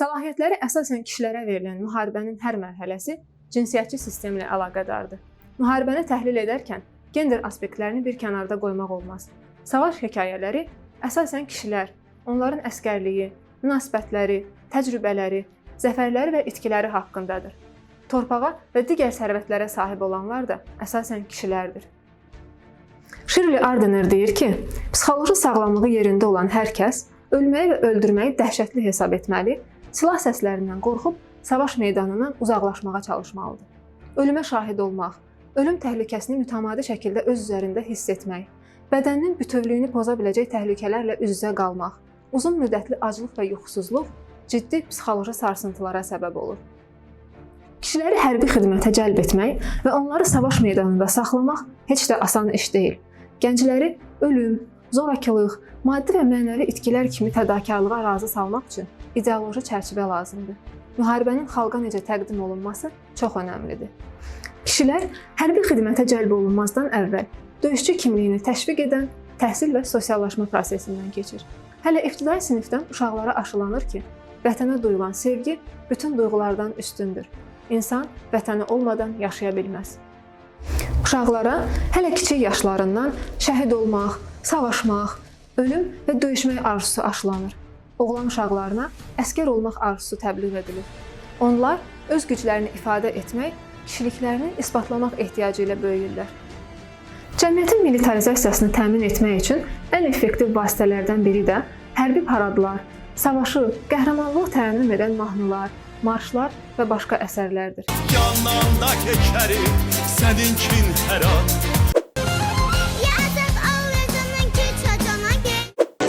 Səlahiyyətləri əsasən kişilərə verilən müharibənin hər mərhələsi cinsiyyətçi sistemlə əlaqədardır. Müharibəni təhlil edərkən gender aspektlərini bir kənarda qoymaq olmaz. Savaş hekayələri əsasən kişilər, onların əsgərliyi, münasibətləri, təcrübələri, zəfərləri və itkiləri haqqındadır. Torpağa və digər sərvətlərə sahib olanlar da əsasən kişilərdir. Shirley Ardener deyir ki, psixoloji sağlamlığı yerində olan hər kəs ölməyi və öldürməyi dəhşətli hesab etməli, silah səslərindən qorxub savaş meydanından uzaqlaşmağa çalışmalıdır. Ölümə şahid olmaq, ölüm təhlükəsini mütəmadi şəkildə öz üzərində hiss etmək, bədəninin bütövlüyünü poza biləcək təhlükələrlə üz-üzə qalmaq, uzun müddətli aclıq və yuxusuzluq ciddi psixoloji sarsıntılara səbəb olur. Kişiləri hərbi xidmətə cəlb etmək və onları savaş meydanında saxlamaq heç də asan iş deyil. Gəncləri ölüm, zorakılıq, maddi və mənəvi itkilər kimi fədakarlığa razı salmaq üçün ideoloji çərçivə lazımdır. Müharibənin xalqa necə təqdim olunması çox önəmlidir. Kişilər hərbi xidmətə cəlb olunmazdan əvvəl döyüşçü kimliyini təşviq edən təhsil və sosiallaşma prosesindən keçir. Hələ ibtidai sinifdən uşaqlara aşılanır ki, vətənə duyulan sevgi bütün duyğulardan üstündür. İnsan vətəni olmadan yaşaya bilməz. Uşaqlara hələ kiçik yaşlarından şəhid olmaq, savaşmaq, ölüm və döyüşmək arzusu aşılanır. Oğlan uşaqlarına əsgər olmaq arzusu təbliğ edilir. Onlar öz güclərini ifadə etmək, kişiliklərini isbatlamaq ehtiyacı ilə böyüyürlər. Cəmiyyətin militarizasiyasını təmin etmək üçün ən effektiv vasitələrdən biri də hərbi paradlar, savaşı, qəhrəmanlıq tərənnüm edən mahnılar, marşlar və başqa əsərlərdir. Yanında keçərim, səninkin hər an.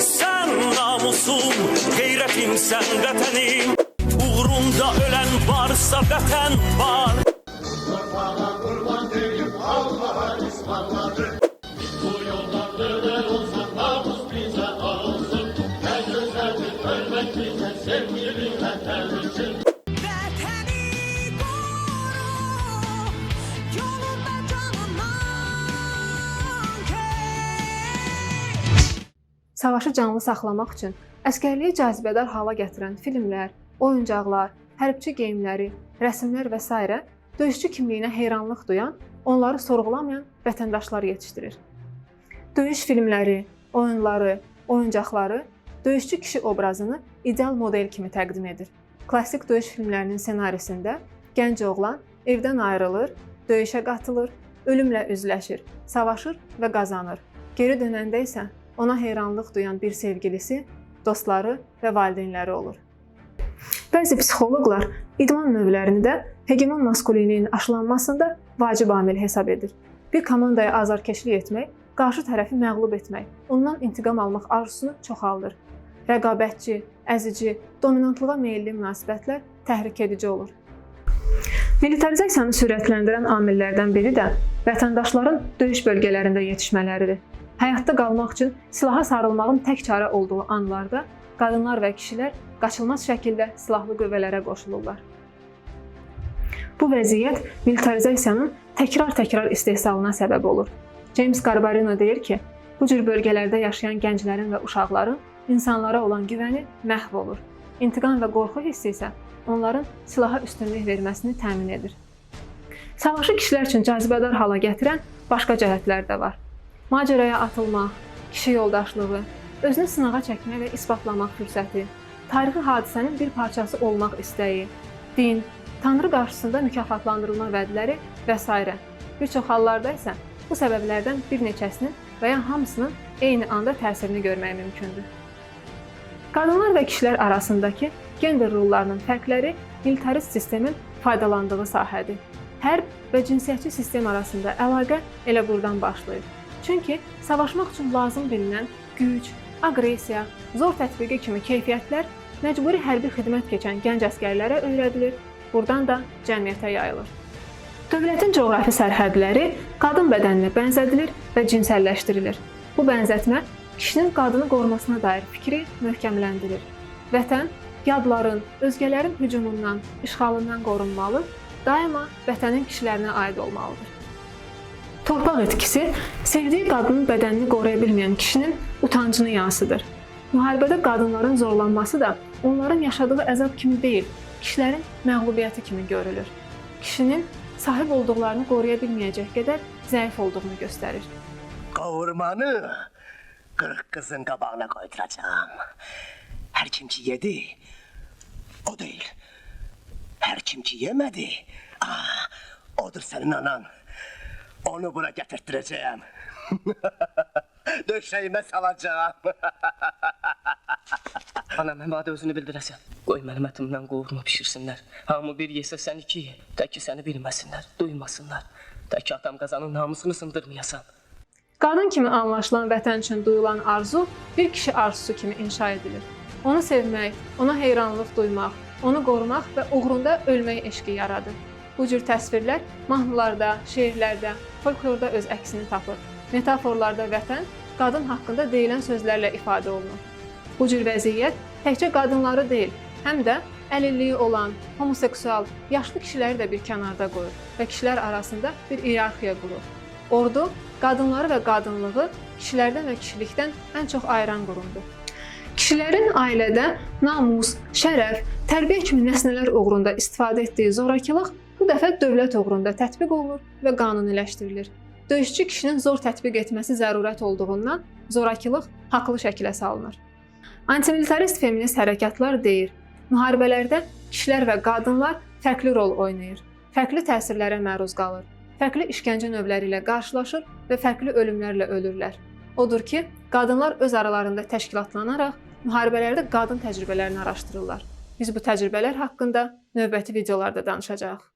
Sən namusum, qeyrətimsən vətənim, uğrunda ölən varsa vətən var. Torpağa qurban deyib Allah'a ismarladı. Bu yollarda ölər olsa namus bizə alsın. Nə gözlədir ölmək bizə sevgili vətən üçün. Savaşı canlı saxlamaq üçün əsgərliyi cazibədar hala gətirən filmlər, oyuncaqlar, hərbçi geyimləri, rəsmlər və s. döyüşçü kimliyinə heyranlıq duyan, onları sorğulamayan vətəndaşlar yetişdirir. Döyüş filmləri, oyunları, oyuncaqları döyüşçü kişi obrazını ideal model kimi təqdim edir. Klassik döyüş filmlərinin ssenarisində gənc oğlan evdən ayrılır, döyüşə qatılır, ölümlə üzləşir, savaşır və qazanır. Geri dönəndə isə ona heyranlıq duyan bir sevgilisi, dostları və valideynləri olur. Bəzi psixoloqlar idman növlərini də hegemon maskulinliyin aşılanmasında vacib amil hesab edir. Bir komandaya azarkeşlik etmək, qarşı tərəfi məğlub etmək, ondan intiqam almaq arzusunu çoxaldır. Rəqabətçi, əzici, dominantlığa meyilli münasibətlər təhrik edici olur. Militarizasiyanı sürətləndirən amillərdən biri də vətəndaşların döyüş bölgələrində yetişmələridir. Həyatda qalmaq üçün silaha sarılmağın tək çarə olduğu anlarda qadınlar və kişilər qaçılmaz şəkildə silahlı qüvvələrə qoşulurlar. Bu vəziyyət militarizasiyanın təkrar istehsalına səbəb olur. James Garbarino deyir ki, bu cür bölgələrdə yaşayan gənclərin və uşaqların insanlara olan güvəni məhv olur. İntiqam və qorxu hissi isə onların silaha üstünlük verməsini təmin edir. Savaşı kişilər üçün cazibədar hala gətirən başqa cəhətlər də var. Macəraya atılmaq, kişi yoldaşlığı, özünü sınağa çəkmək və isbatlamaq fürsəti, tarixi hadisənin bir parçası olmaq istəyi, din, Tanrı qarşısında mükafatlandırılma vədləri və s. Bir çox hallarda isə bu səbəblərdən bir neçəsinin və ya hamısının eyni anda təsirini görmək mümkündür. Qadınlar və kişilər arasındakı gender rollarının fərqləri militarist sistemin faydalandığı sahədir. Hərb və cinsiyyətçi sistem arasında əlaqə elə buradan başlayır. Çünki savaşmaq üçün lazım bilinən güc, aqressiya, zor tətbiqi kimi keyfiyyətlər məcburi hərbi xidmət keçən gənc əsgərlərə öyrədilir, buradan da cəmiyyətə yayılır. Dövlətin coğrafi sərhədləri qadın bədəninə bənzədilir və cinsəlləşdirilir. Bu bənzətmə kişinin qadını qorumasına dair fikri möhkəmləndirir. Vətən yadların, özgələrin hücumundan, işğalından qorunmalı, daima vətənin kişilərinə aid olmalıdır. Torpaq etkisi sevdiyi qadının bədənini qoruya bilməyən kişinin utancını yansıdır. Müharibədə qadınların zorlanması da onların yaşadığı əzab kimi deyil, kişilərin məğlubiyyəti kimi görülür. Kişinin sahib olduqlarını qoruya bilməyəcək qədər zəif olduğunu göstərir. Kavurmanı 40 kızın kabağına koyduracağım. Her kim ki yedi, o değil. Her kim ki yemedi, odur senin anan. Onu bura getirttireceğim. Döşeğime salacağım. Anam, həmadə özünü bildirəsən. Qoy mənim ətimdən qovurma pişirsinlər. Hamı bir yesə sən iki ye. Tək ki səni bilməsinlər, duymasınlar. Tək ki atam qazanın namusunu sındırmayasan. Qadın kimi anlaşılan vətən üçün duyulan arzu bir kişi arzusu kimi inşa edilir. Onu sevmək, ona heyranlıq duymaq, onu qorumaq və uğrunda ölmək eşqi yaradır. Bu cür təsvirlər mahnılarda, şeirlərdə, folklorda öz əksini tapır. Metaforlarda vətən qadın haqqında deyilən sözlərlə ifadə olunur. Bu cür vəziyyət təkcə qadınları deyil, həm də əlilliyi olan, homoseksual, yaşlı kişiləri də bir kənarda qoyur və kişilər arasında bir iyerarxiya qurur. Ordu qadınları və qadınlığı kişilərdən və kişilikdən ən çox ayıran qurumdur. Kişilərin ailədə namus, şərəf, tərbiyə kimi nəsnələr uğrunda istifadə etdiyi zorakılıq bu dəfə dövlət uğrunda tətbiq olunur və qanuniləşdirilir. Döyüşçü kişinin zor tətbiq etməsi zərurət olduğundan zorakılıq haqlı şəkilə salınır. Antimilitarist feminist hərəkatlar deyir, müharibələrdə kişilər və qadınlar fərqli rol oynayır, fərqli təsirlərə məruz qalır, fərqli işgəncə növləri ilə qarşılaşır və fərqli ölümlərlə ölürlər. Odur ki, qadınlar öz aralarında təşkilatlanaraq müharibələrdə qadın təcrübələrini araşdırırlar. Biz bu təcrübələr haqqında növbəti videolarda danışacağıq.